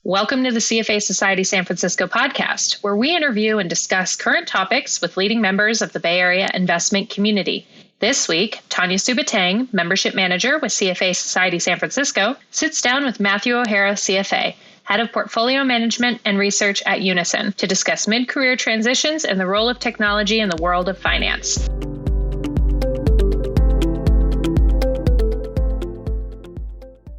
Welcome to the CFA Society San Francisco podcast, where we interview and discuss current topics with leading members of the Bay Area investment community. This week, Tanya Subatang, Membership Manager with CFA Society San Francisco, sits down with Matthew O'Hara, CFA, Head of Portfolio Management and Research at Unison, to discuss mid-career transitions and the role of technology in the world of finance.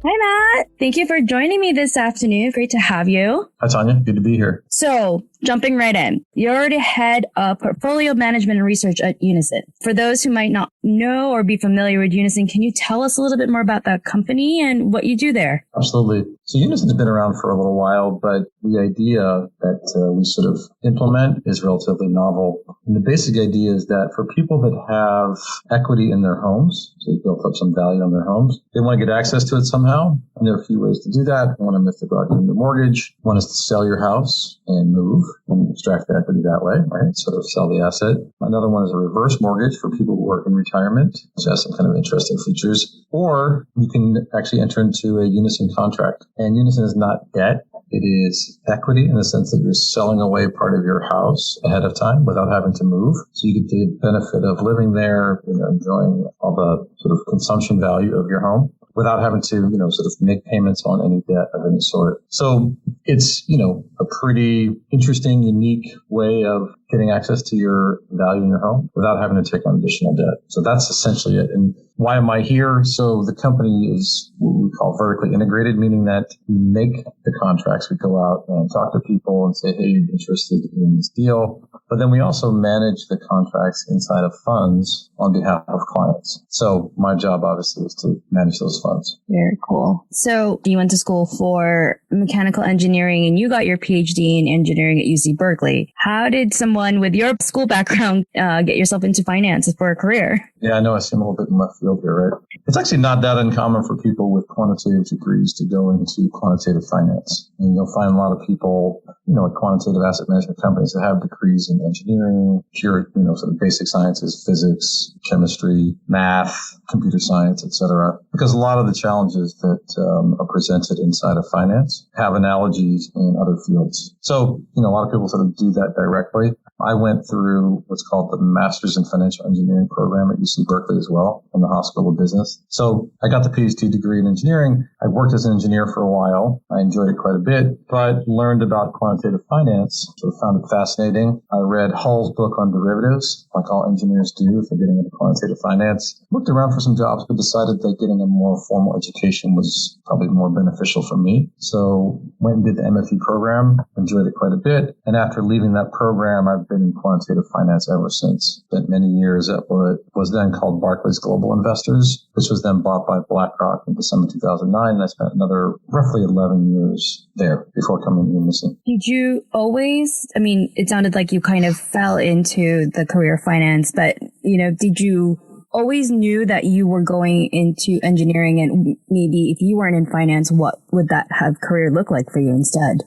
Hi, Matt. Thank you for joining me this afternoon. Great to have you. Hi, Tanya. Good to be here. So, jumping right in, you're the head of portfolio management and research at Unison. For those who might not know or be familiar with Unison, can you tell us a little bit more about that company and what you do there? Absolutely. So Unison's been around for a little while, but the idea that we sort of implement is relatively novel. And the basic idea is that for people that have equity in their homes, so they've built up some value on their homes, they want to get access to it somehow. And there are a few ways to do that. One is to go out and get a mortgage. One is to sell your house and move and extract the equity that way, right? Sort of sell the asset. Another one is a reverse mortgage for people who work in retirement, which has some kind of interesting features. Or you can actually enter into a Unison contract. And Unison is not debt. It is equity in the sense that you're selling away part of your house ahead of time without having to move. So you get the benefit of living there, enjoying all the sort of consumption value of your home without having to, sort of make payments on any debt of any sort. So it's, a pretty interesting, unique way of getting access to your value in your home without having to take on additional debt. So that's essentially it. And why am I here? So the company is what we call vertically integrated, meaning that we make the contracts. We go out and talk to people and say, hey, you're interested in this deal. But then we also manage the contracts inside of funds on behalf of clients. So my job, obviously, is to manage those funds. Very cool. So you went to school for mechanical engineering and you got your PhD in engineering at UC Berkeley. How did someone with your school background get yourself into finance for a career? Yeah, I know I seem a little bit in left field here, right? It's actually not that uncommon for people with quantitative degrees to go into quantitative finance. And you'll find a lot of people, at quantitative asset management companies that have degrees in engineering, pure, sort of basic sciences, physics, chemistry, math, computer science, etc. Because a lot of the challenges that are presented inside of finance have analogies in other fields. So, a lot of people sort of do that directly. I went through what's called the Master's in Financial Engineering program at UC Berkeley as well, in the Hospital of Business. So I got the PhD degree in engineering. I worked as an engineer for a while. I enjoyed it quite a bit, but learned about quantitative finance. So I found it fascinating. I read Hull's book on derivatives, like all engineers do if they're getting into quantitative finance. Looked around for some jobs, but decided that getting a more formal education was probably more beneficial for me. So went and did the MFE program, enjoyed it quite a bit. And after leaving that program, I've been in quantitative finance ever since. Spent many years at what was then called Barclays Global Investors, which was then bought by BlackRock in December 2009. And I spent another roughly 11 years there before coming to Unison. Did you always, it sounded like you kind of fell into the career of finance, but, did you always knew that you were going into engineering, and maybe if you weren't in finance, what would that have career look like for you instead?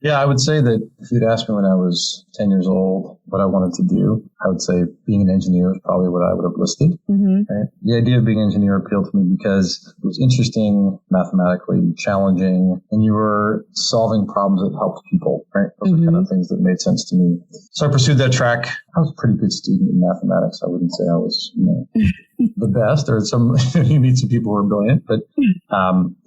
Yeah, I would say that if you'd asked me when I was 10 years old what I wanted to do, I would say being an engineer is probably what I would have listed. Mm-hmm. Right? The idea of being an engineer appealed to me because it was interesting, mathematically challenging, and you were solving problems that helped people, right? Those are kind of things that made sense to me. So I pursued that track. I was a pretty good student in mathematics. I wouldn't say I was, the best. There are some, you meet some people who are brilliant, but,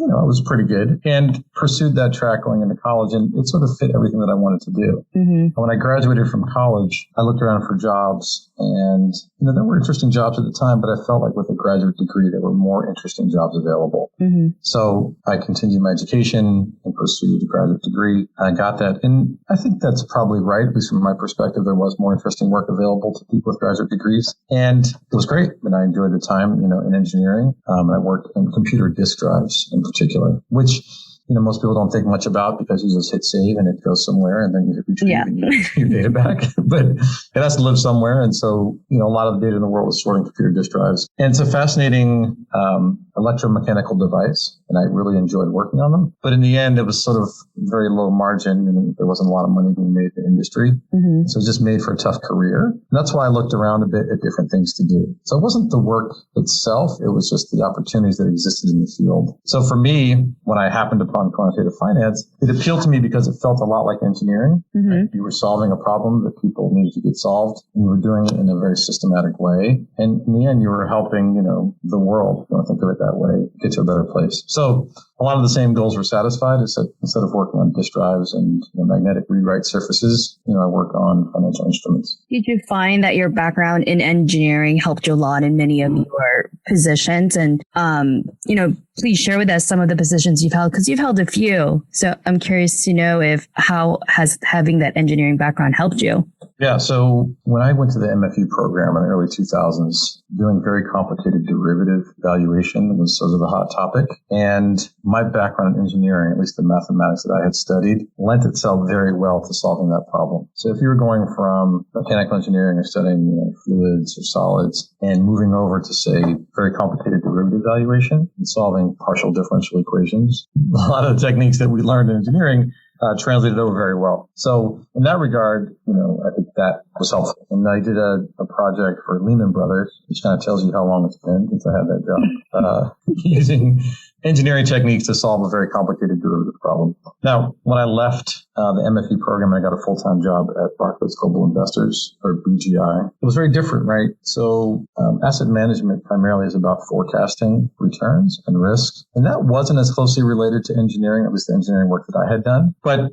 I was pretty good and pursued that track going into college, and it sort of fit everything that I wanted to do. Mm-hmm. When I graduated from college, I looked around for jobs, and, there were interesting jobs at the time, but I felt like with a graduate degree, there were more interesting jobs available. Mm-hmm. So I continued my education and pursued a graduate degree. I got that. And I think that's probably right. At least from my perspective, there was more interesting work available to people with graduate degrees. And it was great. And I enjoyed the time, in engineering. I worked in computer disk drives in particular, which, most people don't think much about because you just hit save and it goes somewhere and then you retrieve and you get your data back. But it has to live somewhere. And so, a lot of the data in the world is stored in computer disk drives. And it's a fascinating electromechanical device. and I really enjoyed working on them. But in the end, it was sort of very low margin, and there wasn't a lot of money being made in the industry. So it just made for a tough career. And that's why I looked around a bit at different things to do. So it wasn't the work itself. It was just the opportunities that existed in the field. So for me, when I happened upon quantitative finance, it appealed to me because it felt a lot like engineering. Right? You were solving a problem that people needed to get solved, and you were doing it in a very systematic way. And in the end, you were helping, the world, if you want to think of it that way, get to a better place. So a lot of the same goals were satisfied. Instead of working on disk drives and magnetic read-write surfaces, I work on financial instruments. Did you find that your background in engineering helped you a lot in many of your positions? And, please share with us some of the positions you've held, because you've held a few. So I'm curious to know how has having that engineering background helped you? Yeah. So when I went to the MFE program in the early 2000s, doing very complicated derivative valuation was sort of the hot topic. And my background in engineering, at least the mathematics that I had studied, lent itself very well to solving that problem. So if you were going from mechanical engineering or studying fluids or solids and moving over to, say, very complicated derivative valuation and solving partial differential equations, a lot of the techniques that we learned in engineering translated over very well. So in that regard, I think that was helpful. And I did a project for Lehman Brothers, which kind of tells you how long it's been since I had that job, using engineering techniques to solve a very complicated derivative problem. Now, when I left the MFE program, I got a full-time job at Barclays Global Investors, or BGI. It was very different, right? So asset management primarily is about forecasting returns and risk. And that wasn't as closely related to engineering, at least the engineering work that I had done. But,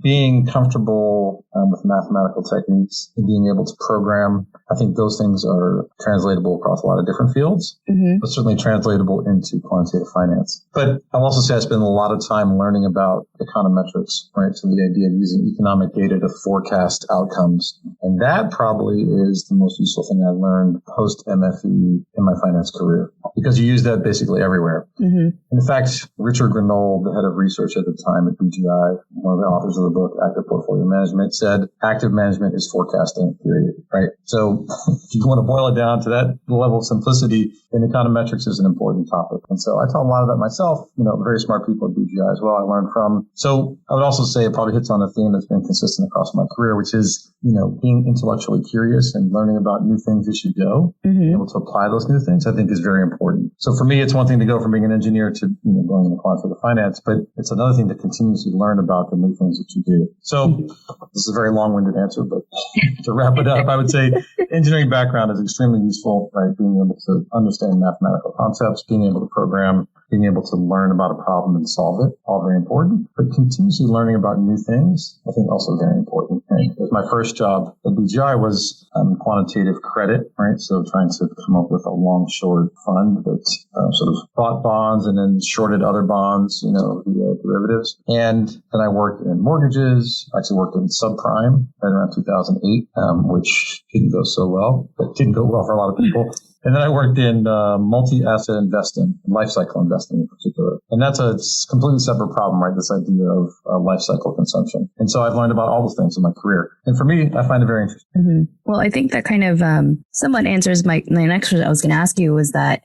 being comfortable with mathematical techniques and being able to program, I think those things are translatable across a lot of different fields, but certainly translatable into quantitative finance. But I'll also say I spent a lot of time learning about econometrics, right? So the idea of using economic data to forecast outcomes. And that probably is the most useful thing I learned post MFE in my finance career, because you use that basically everywhere. In fact, Richard Grenold, the head of research at the time at BGI, one of the authors of the book, Active Portfolio Management, said active management is forecasting, period, right? So if you want to boil it down to that level of simplicity, then econometrics is an important topic. And so I taught a lot of that myself, very smart people at BGI as well I learned from. So I would also say it probably hits on a theme that's been consistent across my career, which is, being intellectually curious and learning about new things as you go, being able to apply those new things, I think is very important. So for me, it's one thing to go from being an engineer to, going into quantitative finance, but it's another thing to continuously learn about the new things that you do. So this is a very long-winded answer, but to wrap it up, I would say engineering background is extremely useful, right? Being able to understand mathematical concepts, being able to program, being able to learn about a problem and solve it, all very important. But continuously learning about new things, I think also very important. Right? My first job at BGI was quantitative credit, right? So trying to come up with a long-short fund that sort of bought bonds and then shorted other bonds, via derivatives. And then I worked in mortgages. I actually worked in subprime right around 2008, which didn't go so well, but didn't go well for a lot of people. And then I worked in multi-asset investing, life cycle investing in particular. And that's a completely separate problem, right? This idea of life cycle consumption. And so I've learned about all those things in my career. And for me, I find it very interesting. Well, I think that kind of somewhat answers my next question I was going to ask you was that,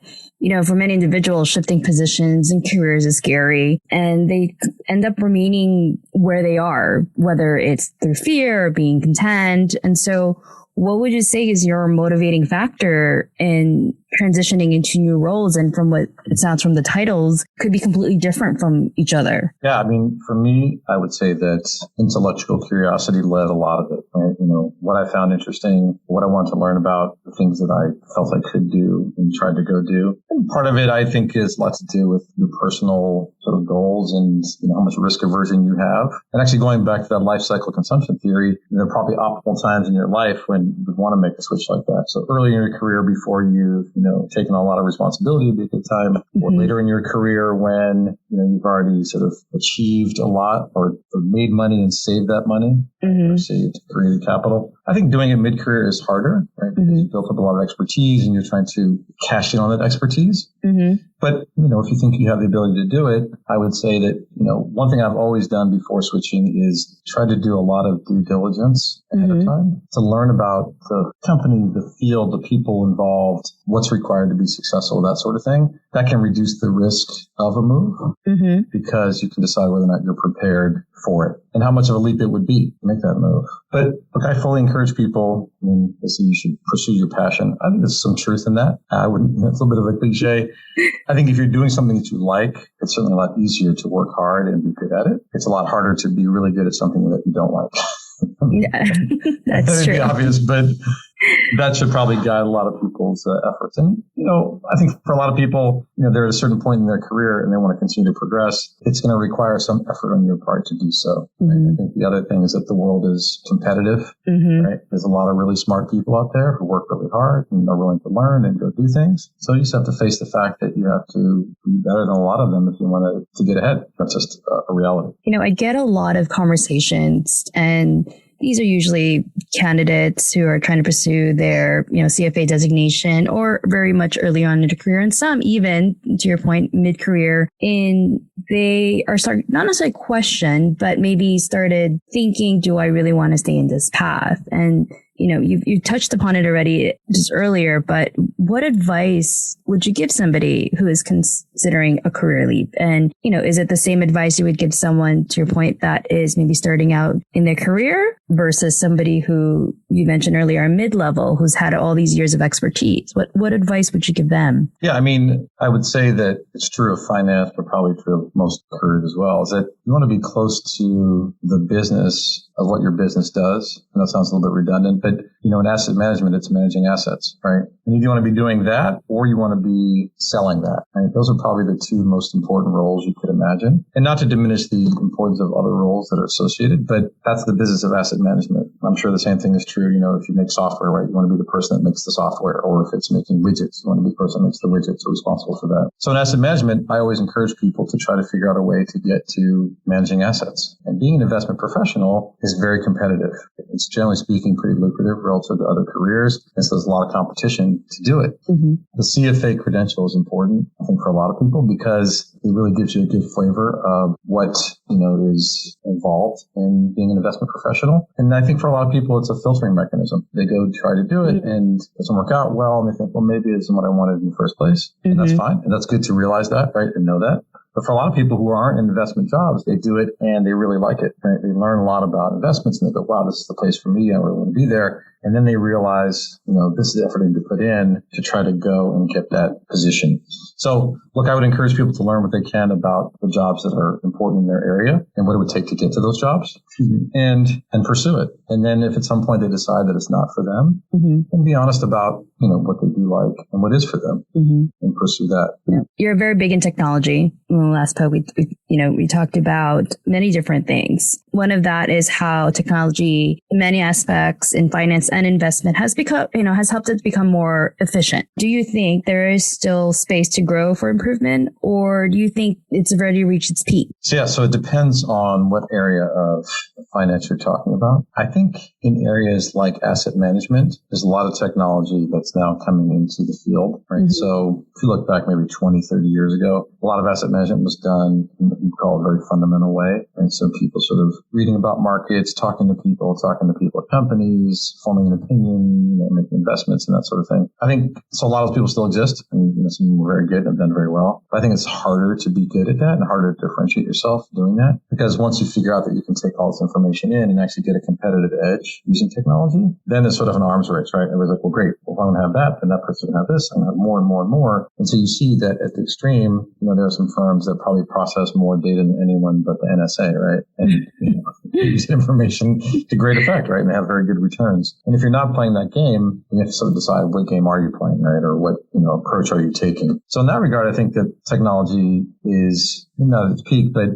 for many individuals, shifting positions and careers is scary, and they end up remaining where they are, whether it's through fear or being content. And so what would you say is your motivating factor in transitioning into new roles? And from what it sounds from the titles, could be completely different from each other. Yeah, for me, I would say that intellectual curiosity led a lot of it. Right? What I found interesting, what I wanted to learn about, the things that I felt I could do and tried to go do. And part of it, I think, is lots to do with your personal sort of goals and how much risk aversion you have. And actually going back to that life cycle consumption theory, there are probably optimal times in your life when you would want to make a switch like that. So early in your career, before you've taken on a lot of responsibility, would be a good time. Or later in your career when you've already sort of achieved a lot or made money and saved that money, or saved created capital. I think doing it mid-career is harder, right? Because you've built up a lot of expertise and you're trying to cash in on that expertise. But, if you think you have the ability to do it, I would say that, one thing I've always done before switching is try to do a lot of due diligence ahead of time to learn about the company, the field, the people involved, what's required to be successful, that sort of thing. That can reduce the risk of a move because you can decide whether or not you're prepared for it and how much of a leap it would be to make that move. But look, I fully encourage people. They say you should pursue your passion. I think there's some truth in that. I wouldn't, it's a little bit of a cliche. I think if you're doing something that you like, it's certainly a lot easier to work hard and be good at it. It's a lot harder to be really good at something that you don't like. Yeah, that's that would true. be obvious, but that should probably guide a lot of people's efforts. And, I think for a lot of people, they're at a certain point in their career and they want to continue to progress. It's going to require some effort on your part to do so. Right? I think the other thing is that the world is competitive, right? There's a lot of really smart people out there who work really hard and are willing to learn and go do things. So you just have to face the fact that you have to be better than a lot of them if you want to get ahead. That's just a reality. I get a lot of conversations, and these are usually candidates who are trying to pursue their, CFA designation or very much early on in their career, and some even, to your point, mid-career. And they are starting, not necessarily question, but maybe started thinking, do I really want to stay in this path? And you touched upon it already just earlier, but what advice would you give somebody who is considering a career leap? And, is it the same advice you would give someone, to your point, that is maybe starting out in their career versus somebody who you mentioned earlier, mid-level, who's had all these years of expertise? What advice would you give them? Yeah, I would say that it's true of finance, but probably true of most careers as well, is that you want to be close to the business of what your business does. And that sounds a little bit redundant, but in asset management, it's managing assets, right? And you want to be doing that, or you want to be selling that, right? Those are probably the two most important roles you could imagine. And not to diminish the importance of other roles that are associated, but that's the business of asset management. I'm sure the same thing is true, if you make software, right? You want to be the person that makes the software, or if it's making widgets, you want to be the person that makes the widgets, or responsible for that. So in asset management, I always encourage people to try to figure out a way to get to managing assets. And being an investment professional is very competitive. It's generally speaking pretty lucrative relative to other careers. And so there's a lot of competition to do it. The CFA credential is important, I think, for a lot of people because it really gives you a good flavor of what, is involved in being an investment professional. And I think for a lot of people, it's a filtering mechanism. They go try to do it and it doesn't work out well. And they think, well, maybe it isn't what I wanted in the first place. And that's fine. And that's good to realize that, right? And know that. But for a lot of people who aren't in investment jobs, they do it and they really like it, right? They learn a lot about investments and they go, wow, this is the place for me. I really want to be there. And then they realize, this is the effort I need to put in to try to go and get that position. So look, I would encourage people to learn what they can about the jobs that are important in their area and what it would take to get to those jobs and pursue it. And then if at some point they decide that it's not for them, then be honest about, what they do like and what is for them and pursue that. Yeah. You're very big in technology. In the last post, we talked about many different things. One of that is how technology in many aspects in finance and investment has become, has helped it become more efficient. Do you think there is still space to grow for improvement, or do you think it's already reached its peak? So it depends on what area of finance you're talking about. I think in areas like asset management, there's a lot of technology that's now coming into the field, right? So if you look back maybe 20, 30 years ago, a lot of asset management was done in what you call a very fundamental way. And so people sort of reading about markets, talking to people at companies, forming an opinion, making investments and that sort of thing. I think so. A lot of those people still exist, and some of them are very good and have done very well. But I think it's harder to be good at that and harder to differentiate yourself doing that, because once you figure out that you can take all this information in and actually get a competitive edge using technology, then it's sort of an arms race, right? Everybody's like, well, great. Well, if I don't have that, then that person can have this. I'm going to have more and more and more. And so you see that at the extreme, there are some firms that probably process more data than anyone but the NSA, right? And use information to great effect, right? And they have very good returns. And if you're not playing that game, you have to sort of decide what game are you playing, right? Or what, approach are you taking? So in that regard, I think that technology is not at its peak, but,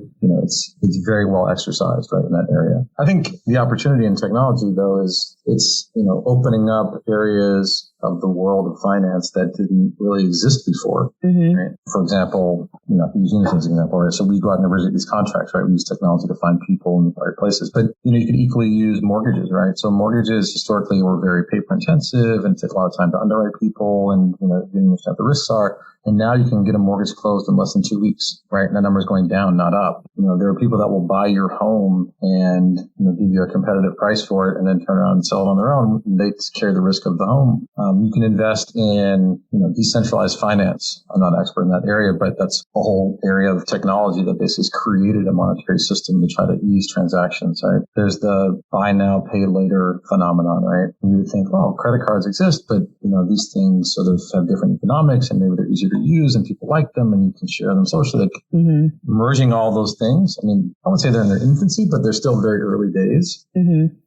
it's very well exercised, right, in that area. I think the opportunity in technology, though, is it's, opening up areas of the world of finance that didn't really exist before. Right? For example, use Unison as an example, right? So we go out and originate these contracts, right? We use technology to find people in the right places. But, you can equally use mortgages, right? So mortgages historically were very paper intensive and take a lot of time to underwrite people and, didn't understand what the risks are. And now you can get a mortgage closed in less than 2 weeks, right? And that number is going down, not up. There are people that will buy your home and give you a competitive price for it and then turn around and sell it on their own. They carry the risk of the home. You can invest in, decentralized finance. I'm not an expert in that area, but that's a whole area of technology that basically has created a monetary system to try to ease transactions, right? There's the buy now, pay later phenomenon, right? And you would think, well, credit cards exist, but, these things sort of have different economics and maybe they're easier to use and people like them and you can share them socially. Merging all those things. I mean, I would say they're in their infancy, but they're still very early days,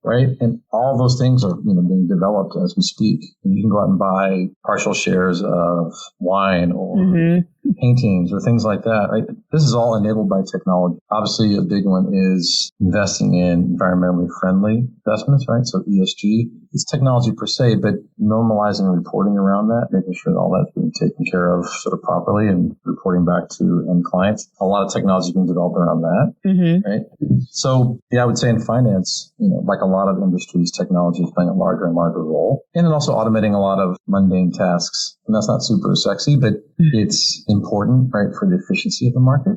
right? And all those things are, being developed as we speak. And you can go out and buy partial shares of wine or paintings or things like that, right? This is all enabled by technology. Obviously, a big one is investing in environmentally friendly investments, right? So ESG. It's technology per se, but normalizing reporting around that, making sure that all that's being taken care of sort of properly and reporting back to end clients. A lot of technology being developed around that, right? So, I would say in finance, like a lot of industries, technology is playing a larger and larger role. And then also automating a lot of mundane tasks. And that's not super sexy, but it's important, right, for the efficiency of the market.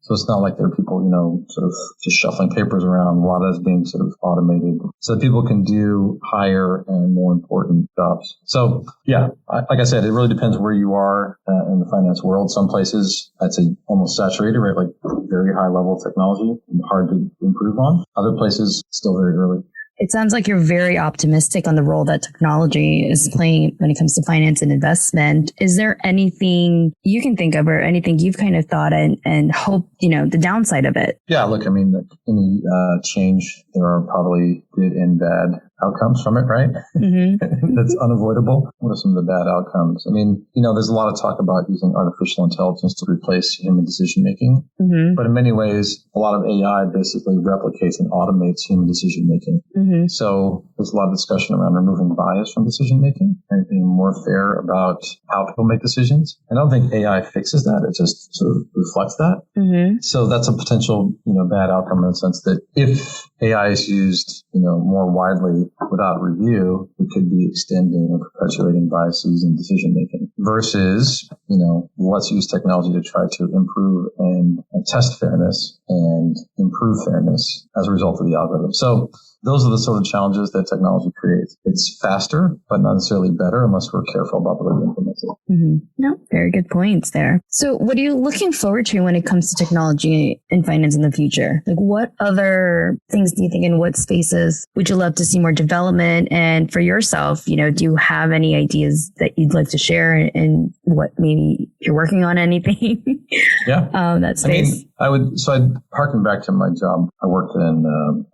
So it's not like there are people, sort of just shuffling papers around. A lot of that's being sort of automated so that people can do higher and more important jobs. So, like I said, it really depends where you are in the finance world. Some places, I'd say almost saturated, right, like very high level technology and hard to improve on. Other places, still very early. It sounds like you're very optimistic on the role that technology is playing when it comes to finance and investment. Is there anything you can think of or anything you've kind of thought and hope, the downside of it? Yeah, look, I mean, any change, there are probably good and bad outcomes from it, right? That's unavoidable. What are some of the bad outcomes? I mean, there's a lot of talk about using artificial intelligence to replace human decision making. But in many ways, a lot of AI basically replicates and automates human decision making. So there's a lot of discussion around removing bias from decision making and being more fair about how people make decisions. And I don't think AI fixes that. It just sort of reflects that. So that's a potential, bad outcome in the sense that if AI is used, more widely without review, it could be extending or perpetuating biases in decision making versus, let's use technology to try to improve and test fairness and improve fairness as a result of the algorithm. So those are the sort of challenges that technology creates. It's faster, but not necessarily better unless we're careful about the way we implement it. No, very good points there. So what are you looking forward to when it comes to technology and finance in the future? Like what other things do you think in what spaces would you love to see more development? And for yourself, do you have any ideas that you'd like to share and what maybe you're working on anything? That space. I'd harken back to my job. I worked in,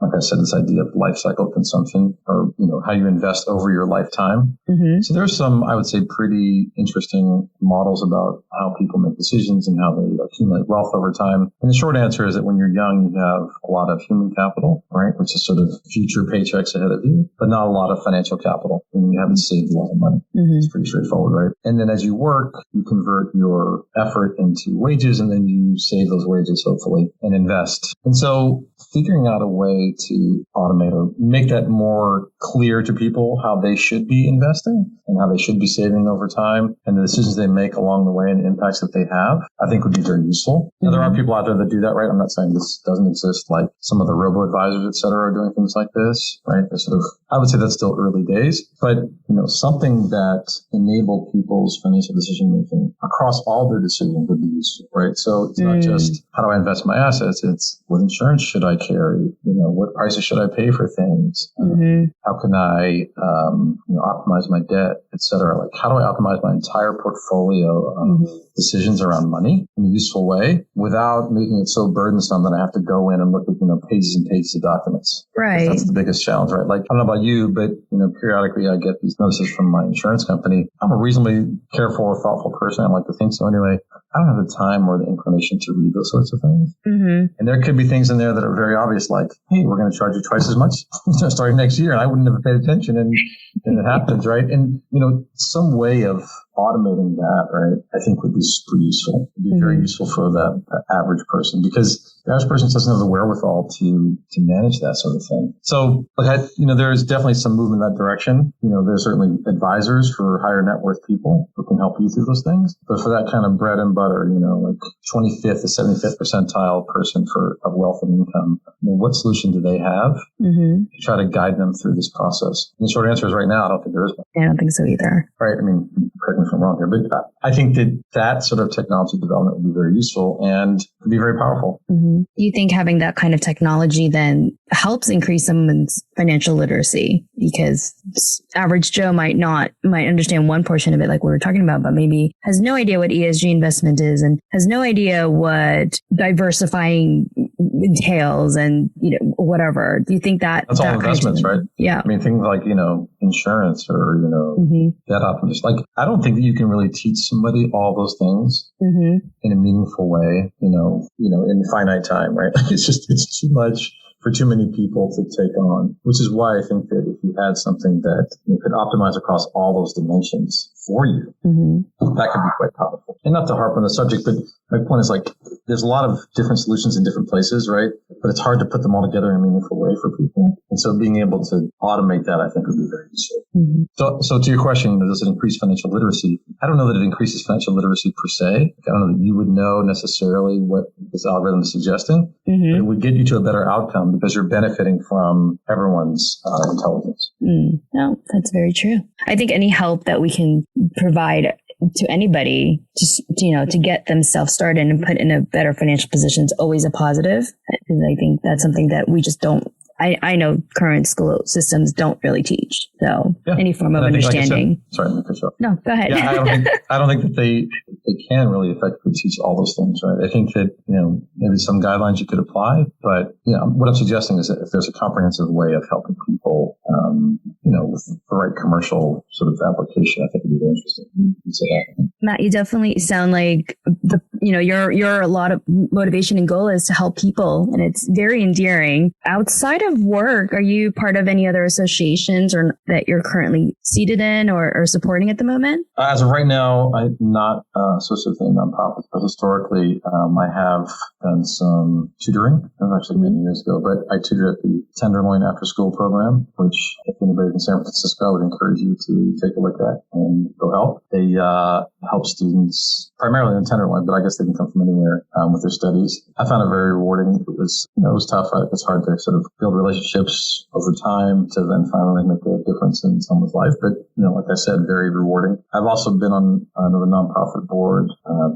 like I said, this idea of life cycle consumption or, how you invest over your lifetime. So there's some, I would say, pretty interesting models about how people make decisions and how they accumulate wealth over time. And the short answer is that when you're young, you have a lot of human capital, right? Which is sort of future paychecks ahead of you, but not a lot of financial capital. And you haven't saved a lot of money. It's pretty straightforward, right? And then as you work, you convert your effort into wages and then you save those wages, hopefully, and invest. And so figuring out a way to automate or make that more clear to people how they should be investing and how they should be saving over time and the decisions they make along the way and the impacts that they have, I think would be very useful. Now, there are people out there that do that, right? I'm not saying this doesn't exist, like some of the robo-advisors, et cetera, are doing things like this, right? They're sort of, I would say that's still early days, but, something that enabled people's financial decision making across all their decisions would be useful, right? So it's not just how do I invest my assets? It's what insurance should I carry? What prices should I pay for things? How can I, optimize my debt, et cetera? Like how do I optimize my entire portfolio of decisions around money in a useful way without making it so burdensome that I have to go in and look at, pages and pages of documents. Right. That's the biggest challenge, right? Like, I don't know about you, but, periodically I get these notices from my insurance company. I'm a reasonably careful or thoughtful person. I like to think so anyway. I don't have the time or the inclination to read those sorts of things. Mm-hmm. And there could be things in there that are very obvious, like, hey, we're going to charge you twice as much starting next year. And I wouldn't have paid attention. And it happens, right? And, some way of automating that, right, I think would be super useful. It'd be very useful for that average person, because the average person doesn't have the wherewithal to manage that sort of thing. So, there's definitely some movement in that direction. There's certainly advisors for higher net worth people who can help you through those things. But for that kind of bread and butter, like 25th to 75th percentile person of wealth and income, what solution do they have to try to guide them through this process? And the short answer is right now, I don't think there is one. I don't think so either. Right. Correct me if I'm wrong here, but I think that sort of technology development would be very useful and would be very powerful. Do you think having that kind of technology then helps increase someone's financial literacy? Because average Joe might understand one portion of it, like we were talking about, but maybe has no idea what ESG investment is and has no idea what diversifying entails and, whatever. Do you think that's all investments, right? Yeah. Things like, insurance or, debt optimization. Like, I don't think that you can really teach somebody all those things in a meaningful way, in finite time, right? It's too much for too many people to take on, which is why I think that if you had something that could optimize across all those dimensions for you, that could be quite powerful. And not to harp on the subject, but my point is there's a lot of different solutions in different places, right? But it's hard to put them all together in a meaningful way for people. And so being able to automate that, I think, would be very useful. So to your question, does it increase financial literacy? I don't know that it increases financial literacy per se. I don't know that you would know necessarily what this algorithm is suggesting, but it would get you to a better outcome because you're benefiting from everyone's intelligence. No, that's very true. I think any help that we can provide to anybody, just, to get themselves started and put in a better financial position is always a positive. Because I think that's something that we just don't, I know current school systems don't really teach. So any form of understanding. Sorry, let me cut you off. No, go ahead. Yeah, I don't think that they can really effectively teach all those things, right? I think that, maybe some guidelines you could apply, but, what I'm suggesting is that if there's a comprehensive way of helping people, with the right commercial sort of application, I think it'd be very interesting. Matt, you definitely sound like your a lot of motivation and goal is to help people, and it's very endearing. Outside of work, are you part of any other associations or that you're currently seated in or supporting at the moment? As of right now, I'm not associated with any nonprofits, but historically, I have done some tutoring. That was actually many years ago, but I tutored at the Tenderloin After School program, which if anybody's in San Francisco, I would encourage you to take a look at and go help. They help students primarily in Tenderloin, but I guess they can come from anywhere with their studies. I found it very rewarding. It was tough. It's hard to sort of build relationships over time to then finally make a difference in someone's life. But, like I said, very rewarding. I've also been on another nonprofit board,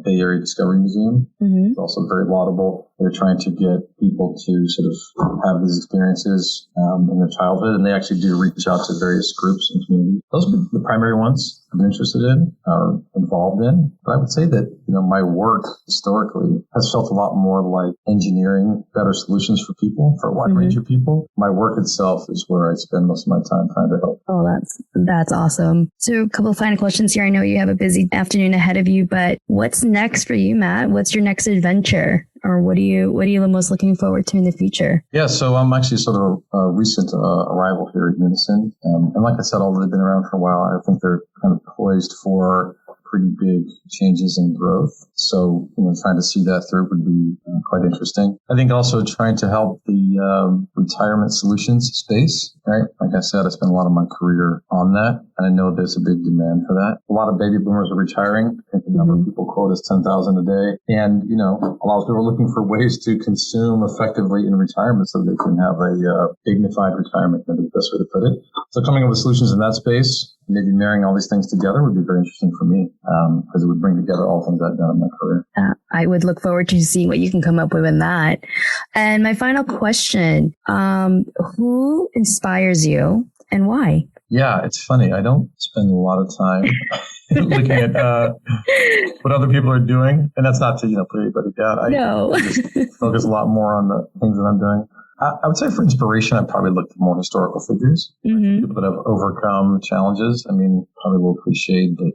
Bay Area Discovery Museum. It's also very laudable. They're trying to get people to sort of have these experiences in their childhood, and they actually do reach out to various groups and communities. Those are the primary ones I'm interested in or involved in. But I would say that, my work historically has felt a lot more like engineering better solutions for people, for a wide range of people. My work itself is where I spend most of my time trying to help. Oh, that's awesome. So a couple of final questions here. I know you have a busy afternoon ahead of you, but what's next for you, Matt? What's your next adventure? Or what are you most looking forward to in the future? Yeah, so I'm actually sort of a recent arrival here at Unison. And like I said, although they've been around for a while, I think they're kind of poised for pretty big changes in growth. So, trying to see that through would be quite interesting. I think also trying to help the retirement solutions space, right? Like I said, I spent a lot of my career on that, and I know there's a big demand for that. A lot of baby boomers are retiring. I think the number of people quote is 10,000 a day. And, a lot of people are looking for ways to consume effectively in retirement so they can have a dignified retirement, maybe the best way to put it. So coming up with solutions in that space, maybe marrying all these things together would be very interesting for me because it would bring together all things I've done in my career. I would look forward to seeing what you can come up with in that. And my final question, who inspires you and why? Yeah, it's funny. I don't spend a lot of time looking at what other people are doing. And that's not to, put anybody down. I just focus a lot more on the things that I'm doing. I would say for inspiration, I probably looked at more historical figures, people that have overcome challenges. I mean, probably a little cliched, but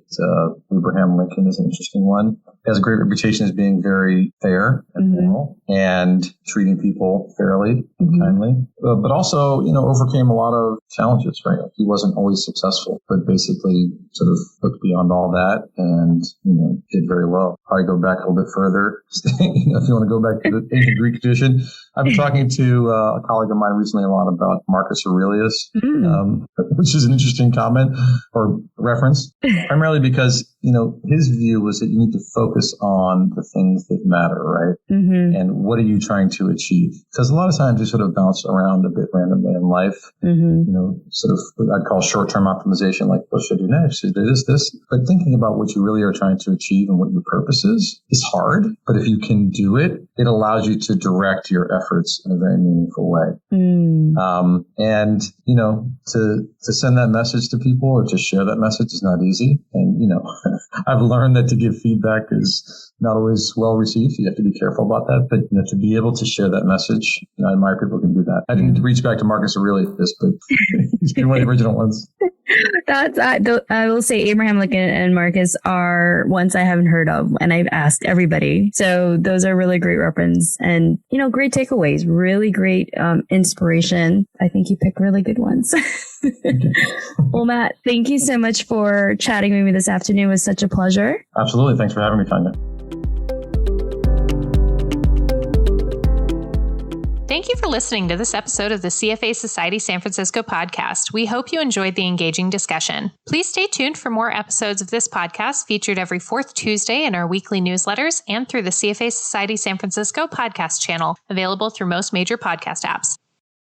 Abraham Lincoln is an interesting one. He has a great reputation as being very fair and moral and treating people fairly and kindly, but also, overcame a lot of challenges, right? He wasn't always successful, but basically sort of looked beyond all that and, did very well. Probably go back a little bit further. If you want to go back to the ancient Greek tradition, I've been talking to a colleague of mine recently a lot about Marcus Aurelius, which is an interesting comment or reference, primarily because, his view was that you need to focus on the things that matter, right? And what are you trying to achieve? Because a lot of times you sort of bounce around a bit randomly in life, sort of what I'd call short-term optimization, like what should I do next? Should I do this? But thinking about what you really are trying to achieve and what your purpose is hard. But if you can do it, it allows you to direct your efforts in a very meaningful way. And, to send that message to people or to share that message is not easy. And, I've learned that to give feedback is not always well received. You have to be careful about that. But, to be able to share that message, I admire people who can do that. I didn't reach back to Marcus Aurelius, but he's been one of the original ones. I will say Abraham Lincoln and Marcus are ones I haven't heard of, and I've asked everybody. So those are really great reference and, great takeaways, really great inspiration. I think you picked really good ones. Well, Matt, thank you so much for chatting with me this afternoon. It was such a pleasure. Absolutely. Thanks for having me, Tanya. Thank you for listening to this episode of the CFA Society San Francisco podcast. We hope you enjoyed the engaging discussion. Please stay tuned for more episodes of this podcast featured every fourth Tuesday in our weekly newsletters and through the CFA Society San Francisco podcast channel, available through most major podcast apps.